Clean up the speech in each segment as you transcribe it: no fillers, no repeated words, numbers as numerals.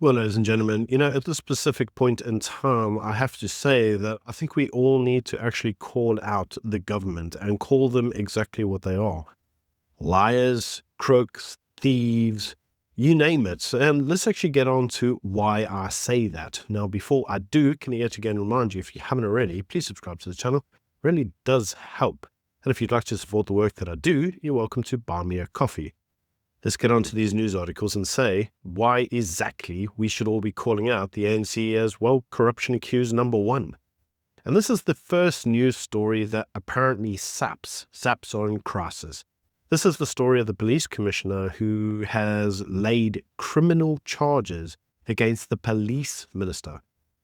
Well, ladies and gentlemen, at this specific point in time, I have to say that I think we all need to actually call out the government and call them exactly what they are: liars, crooks, thieves, you name it. And let's actually get on to why I say that. Now, before I do, can I yet again remind you, if you haven't already, please subscribe to the channel. It really does help. And if you'd like to support the work that I do, you're welcome to buy me a coffee. Let's get on to these news articles and say why exactly we should all be calling out the ANC as, well, corruption accused number one. And this is the first news story that apparently SAPs are in crisis. This is the story of the police commissioner who has laid criminal charges against the police minister,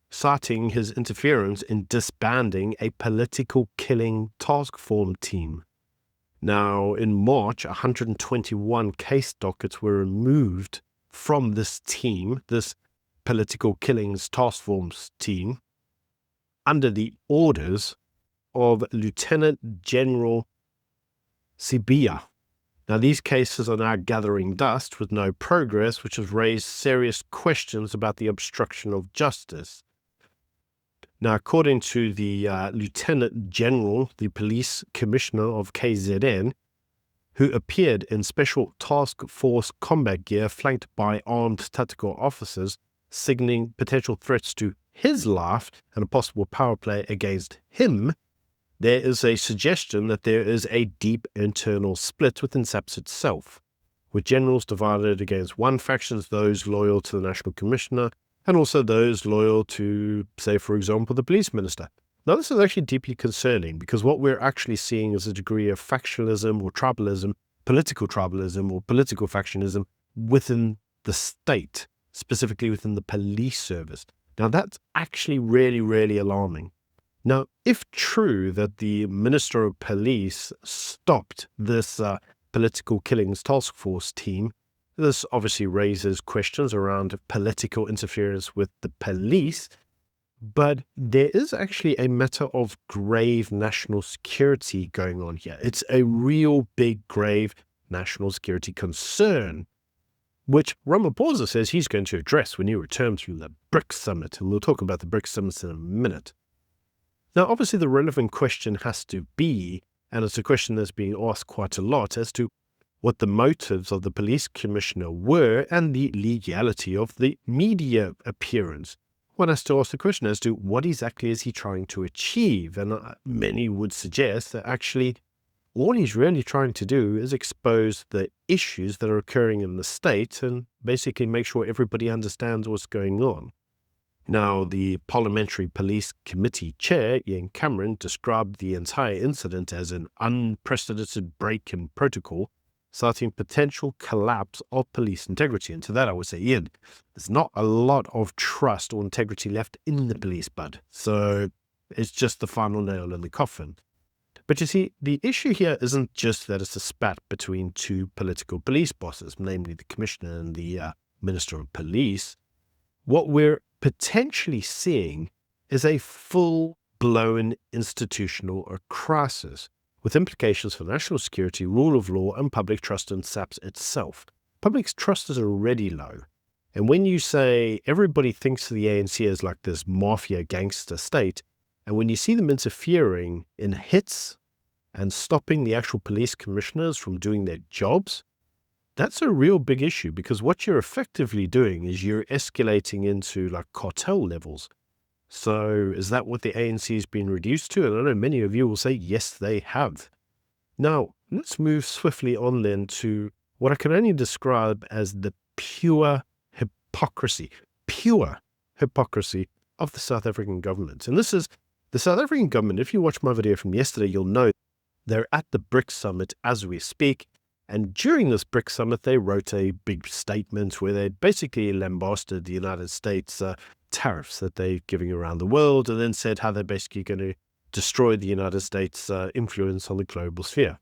citing his interference in disbanding a political killing task force team. Now, in March, 121 case dockets were removed from this team, this political killings task force team, under the orders of Lieutenant General Sibia. Now, these cases are now gathering dust with no progress, which has raised serious questions about the obstruction of justice. Now, according to the Lieutenant General, the police commissioner of KZN, who appeared in special task force combat gear flanked by armed tactical officers, signaling potential threats to his life and a possible power play against him, there is a suggestion that there is a deep internal split within SAPS itself, with generals divided against one faction, those loyal to the National Commissioner, and also those loyal to, say, for example, the police minister. Now, this is actually deeply concerning because what we're actually seeing is a degree of factionalism or tribalism, political factionism within the state, specifically within the police service. Now, that's actually really, really alarming. Now, if true that the Minister of Police stopped this political killings task force team, this obviously raises questions around political interference with the police, but there is actually a matter of grave national security going on here. It's a real big, grave national security concern, which Ramaphosa says he's going to address when he returns from the BRICS summit, and we'll talk about the BRICS summit in a minute. Now, obviously, the relevant question has to be, and it's a question that's being asked quite a lot, as to what the motives of the police commissioner were and the legality of the media appearance. One has to ask the question as to what exactly is he trying to achieve, and many would suggest that actually all he's really trying to do is expose the issues that are occurring in the state and basically make sure everybody understands what's going on. Now, the Parliamentary Police Committee Chair, Ian Cameron, described the entire incident as an unprecedented break in protocol, citing potential collapse of police integrity. And to that, I would say, Ian, there's not a lot of trust or integrity left in the police, bud. So it's just the final nail in the coffin. But you see, the issue here isn't just that it's a spat between two political police bosses, namely the commissioner and the Minister of Police. What we're potentially seeing is a full-blown institutional crisis, with implications for national security, rule of law, and public trust in SAPS itself. Public trust is already low. And when you say everybody thinks of the ANC as like this mafia gangster state, and when you see them interfering in hits and stopping the actual police commissioners from doing their jobs, that's a real big issue, because what you're effectively doing is you're escalating into like cartel levels. So is that what the ANC has been reduced to? And I know many of you will say, yes, they have. Now, let's move swiftly on then to what I can only describe as the pure hypocrisy of the South African government. And this is the South African government. If you watch my video from yesterday, you'll know they're at the BRICS summit as we speak. And during this BRICS summit, they wrote a big statement where they basically lambasted the United States tariffs that they're giving around the world, and then said how they're basically going to destroy the United States' influence on the global sphere.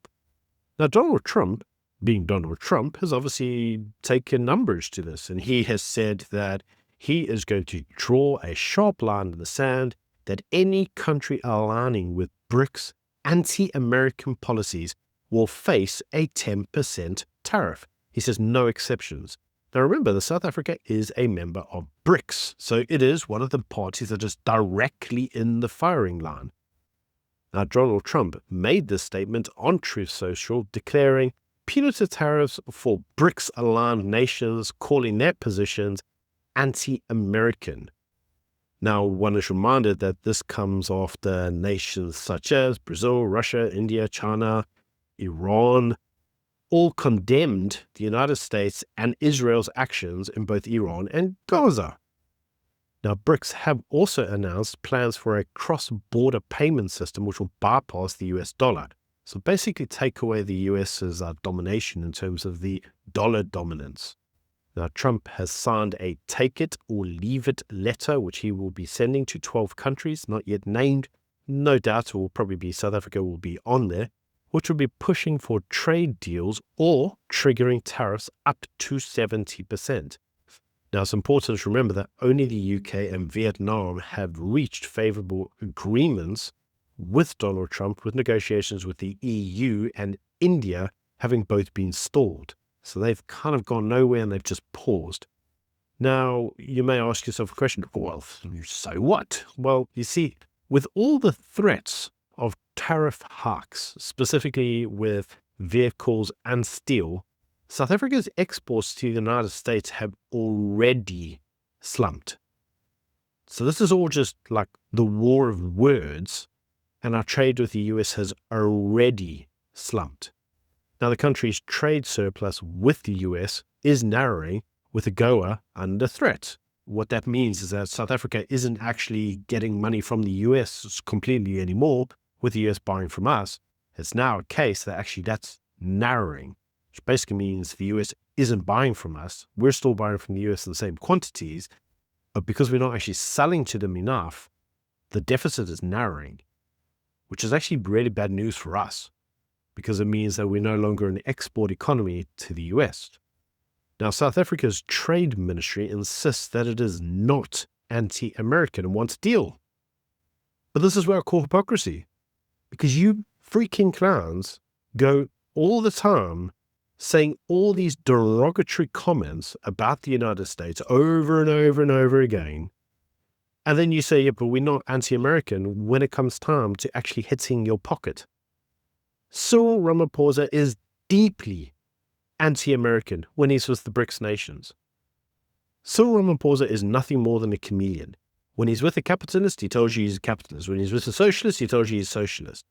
Now, Donald Trump, being Donald Trump, has obviously taken numbers to this, and he has said that he is going to draw a sharp line in the sand that any country aligning with BRICS anti-American policies will face a 10% tariff. He says no exceptions. Now remember, South Africa is a member of BRICS, so it is one of the parties that is directly in the firing line. Now, Donald Trump made this statement on Truth Social, declaring punitive tariffs for BRICS-aligned nations, calling their positions anti-American. Now, one is reminded that this comes after nations such as Brazil, Russia, India, China, Iran, all condemned the United States and Israel's actions in both Iran and Gaza. Now, BRICS have also announced plans for a cross-border payment system which will bypass the US dollar. So basically take away the US's domination in terms of the dollar dominance. Now, Trump has signed a take it or leave it letter, which he will be sending to 12 countries, not yet named. No doubt it will probably be South Africa will be on there, which will be pushing for trade deals or triggering tariffs up to 70%. Now, it's important to remember that only the UK and Vietnam have reached favorable agreements with Donald Trump, with negotiations with the EU and India having both been stalled. So they've kind of gone nowhere and they've just paused. Now, you may ask yourself a question, well, so what? Well, you see, with all the threats of tariff hikes, specifically with vehicles and steel, South Africa's exports to the United States have already slumped. So this is all just like the war of words, and our trade with the US has already slumped. Now, the country's trade surplus with the US is narrowing, with AGOA under threat. What that means is that South Africa isn't actually getting money from the US completely anymore, with the US buying from us. It's now a case that actually that's narrowing, which basically means the US isn't buying from us. We're still buying from the US in the same quantities, but because we're not actually selling to them enough, the deficit is narrowing, which is actually really bad news for us, because it means that we're no longer an export economy to the US. Now, South Africa's trade ministry insists that it is not anti-American and wants a deal. But this is where I call hypocrisy, because you freaking clowns go all the time saying all these derogatory comments about the United States over and over and over again. And then you say, yeah, but we're not anti-American when it comes time to actually hitting your pocket. Cyril Ramaphosa is deeply anti-American when he's with the BRICS nations. Cyril Ramaphosa is nothing more than a chameleon. When he's with a capitalist, he tells you he's a capitalist. When he's with a socialist, he tells you he's a socialist.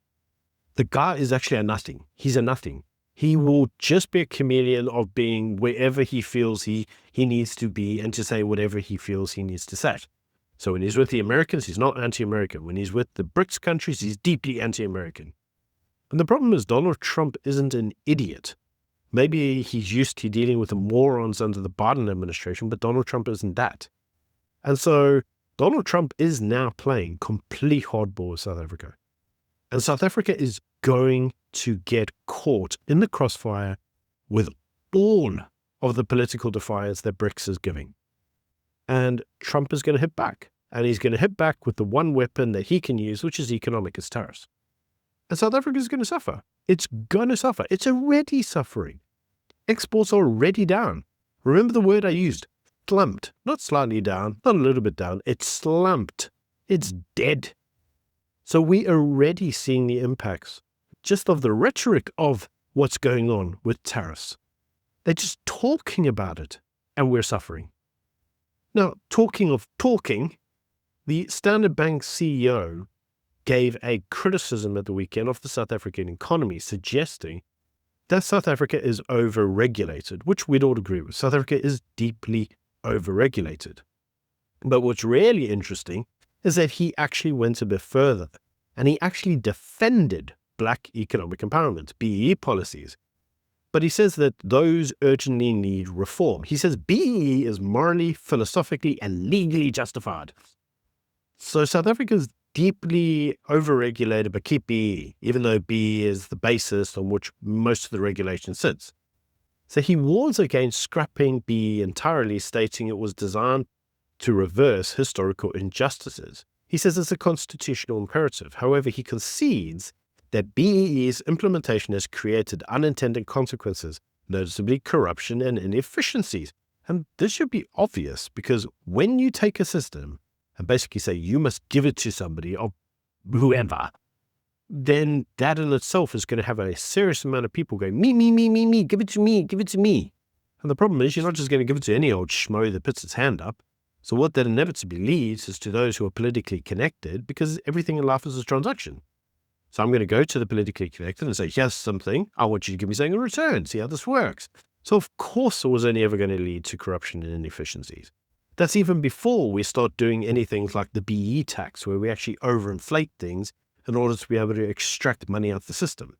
The guy is actually a nothing. He's a nothing. He will just be a chameleon of being wherever he feels he needs to be and to say whatever he feels he needs to say. So when he's with the Americans, he's not anti-American. When he's with the BRICS countries, he's deeply anti-American. And the problem is Donald Trump isn't an idiot. Maybe he's used to dealing with the morons under the Biden administration, but Donald Trump isn't that. And so Donald Trump is now playing complete hardball with South Africa. And South Africa is going to get caught in the crossfire with all of the political defiance that BRICS is giving. And Trump is going to hit back. And he's going to hit back with the one weapon that he can use, which is economic, as tariffs. And South Africa is going to suffer. It's going to suffer. It's already suffering. Exports are already down. Remember the word I used, slumped. Not slightly down, not a little bit down. It's slumped. It's dead. So we are already seeing the impacts just of the rhetoric of what's going on with tariffs. They're just talking about it, and we're suffering. Now, talking of talking, the Standard Bank CEO gave a criticism at the weekend of the South African economy, suggesting that South Africa is over-regulated, which we'd all agree with. South Africa is deeply over-regulated. But what's really interesting is that he actually went a bit further, and he actually defended Black economic empowerment, BEE policies. But he says that those urgently need reform. He says BEE is morally, philosophically, and legally justified. So South Africa is deeply overregulated, but keep BEE, even though BEE is the basis on which most of the regulation sits. So he warns against scrapping BEE entirely, stating it was designed to reverse historical injustices. He says it's a constitutional imperative. However, he concedes that BEE's implementation has created unintended consequences, noticeably corruption and inefficiencies. And this should be obvious, because when you take a system and basically say you must give it to somebody or whoever, then that in itself is going to have a serious amount of people going, me, give it to me, give it to me. And the problem is you're not just going to give it to any old schmo that puts its hand up. So what that inevitably leads is to those who are politically connected, because everything in life is a transaction. So I'm going to go to the politically connected and say, here's something, I want you to give me something in return, see how this works. So of course it was only ever going to lead to corruption and inefficiencies. That's even before we start doing anything like the BE tax, where we actually overinflate things in order to be able to extract money out of the system.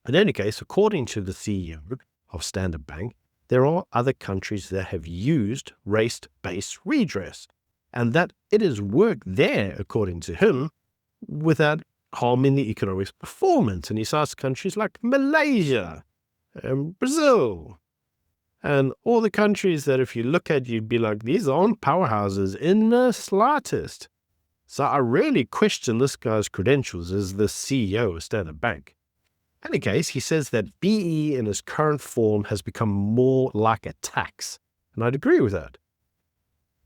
In any case, according to the CEO of Standard Bank, there are other countries that have used race-based redress, and that it has worked there, according to him, without harming the economic performance. And he cites countries like Malaysia and Brazil, and all the countries that if you look at, you'd be like, these aren't powerhouses in the slightest. So I really question this guy's credentials as the CEO of Standard Bank. In any case, he says that BE in its current form has become more like a tax, and I'd agree with that.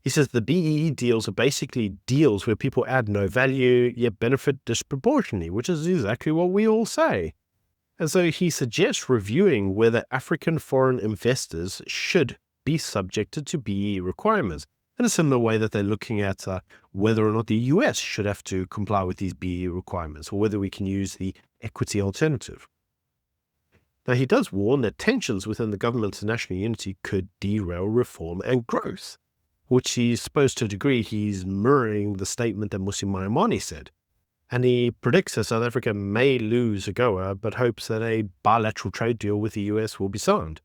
He says the BEE deals are basically deals where people add no value yet benefit disproportionately, which is exactly what we all say. And so he suggests reviewing whether African foreign investors should be subjected to BEE requirements, in a similar way that they're looking at whether or not the US should have to comply with these BEE requirements, or whether we can use the equity alternative. Now, he does warn that tensions within the government's national unity could derail reform and growth, which he's supposed to a degree he's mirroring the statement that Musi Maimane said. And he predicts that South Africa may lose AGOA, but hopes that a bilateral trade deal with the US will be signed.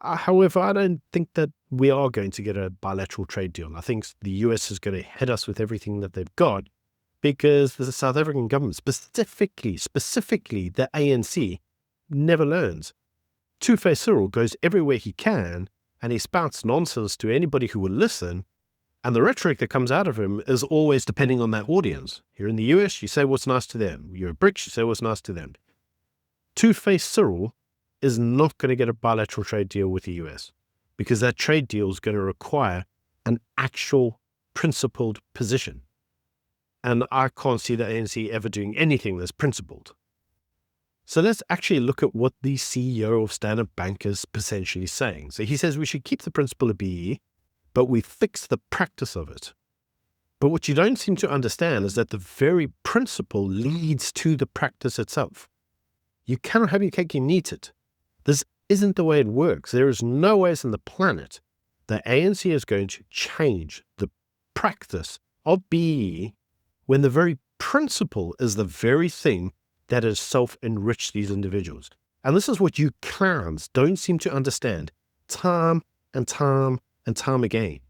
However, I don't think that we are going to get a bilateral trade deal. I think the US is going to hit us with everything that they've got, because the South African government, specifically the ANC, never learns. Two-Face Cyril goes everywhere he can, and he spouts nonsense to anybody who will listen, and the rhetoric that comes out of him is always depending on that audience. Here in the US, you say what's nice to them. You're at BRICS, you say what's nice to them. Two-Face Cyril is not going to get a bilateral trade deal with the US, because that trade deal is going to require an actual principled position. And I can't see the ANC ever doing anything that's principled. So let's actually look at what the CEO of Standard Bank is potentially saying. So he says we should keep the principle of BE, but we fix the practice of it. But what you don't seem to understand is that the very principle leads to the practice itself. You cannot have your cake and eat it. This isn't the way it works. There is no way on the planet the ANC is going to change the practice of BE when the very principle is the very thing that has self-enriched these individuals. And this is what you clowns don't seem to understand time and time and time again.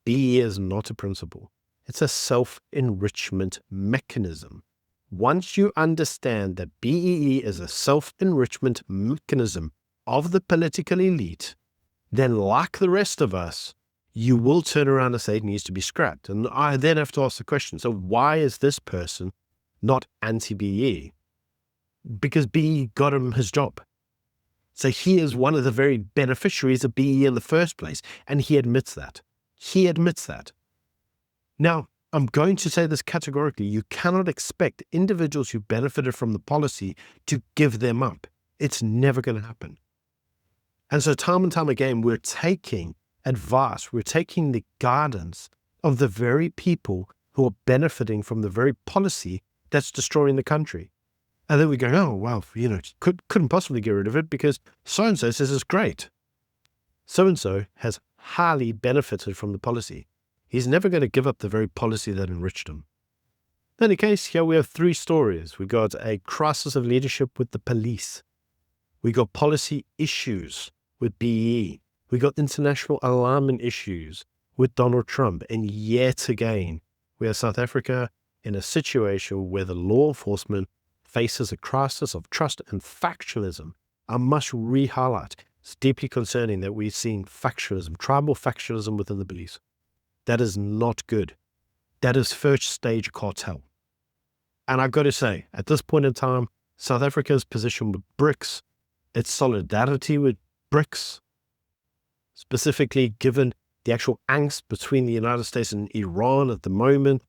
BE is not a principle. It's a self-enrichment mechanism. Once you understand that BEE is a self-enrichment mechanism of the political elite, then like the rest of us, you will turn around and say it needs to be scrapped. And I then have to ask the question, so why is this person not anti-BE? Because BE got him his job. So he is one of the very beneficiaries of BE in the first place, and he admits that. He admits that. Now, I'm going to say this categorically. You cannot expect individuals who benefited from the policy to give them up. It's never going to happen. And so time and time again, we're taking advice, we're taking the guidance of the very people who are benefiting from the very policy that's destroying the country. And then we go, oh, well, couldn't possibly get rid of it because so-and-so says it's great. So-and-so has highly benefited from the policy. He's never going to give up the very policy that enriched him. In any case, here we have three stories. We got a crisis of leadership with the police. We got policy issues with BE. We got international alignment issues with Donald Trump. And yet again, we have South Africa in a situation where the law enforcement faces a crisis of trust and factualism. I must re-highlight, it's deeply concerning that we've seen factualism, tribal factualism within the police. That is not good. That is first stage cartel. And I've got to say, at this point in time, South Africa's position with BRICS, its solidarity with BRICS, specifically given the actual angst between the United States and Iran at the moment.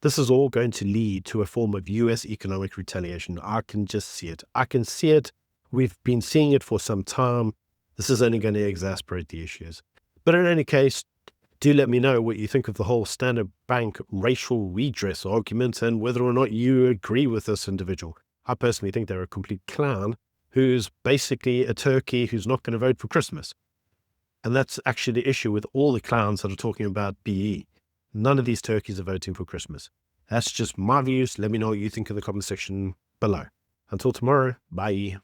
This is all going to lead to a form of US economic retaliation. I can just see it. I can see it. We've been seeing it for some time. This is only going to exacerbate the issues. But in any case, do let me know what you think of the whole Standard Bank racial redress argument and whether or not you agree with this individual. I personally think they're a complete clown who's basically a turkey who's not going to vote for Christmas. And that's actually the issue with all the clowns that are talking about BE. None of these turkeys are voting for Christmas. That's just my views. Let me know what you think in the comment section below. Until tomorrow, bye.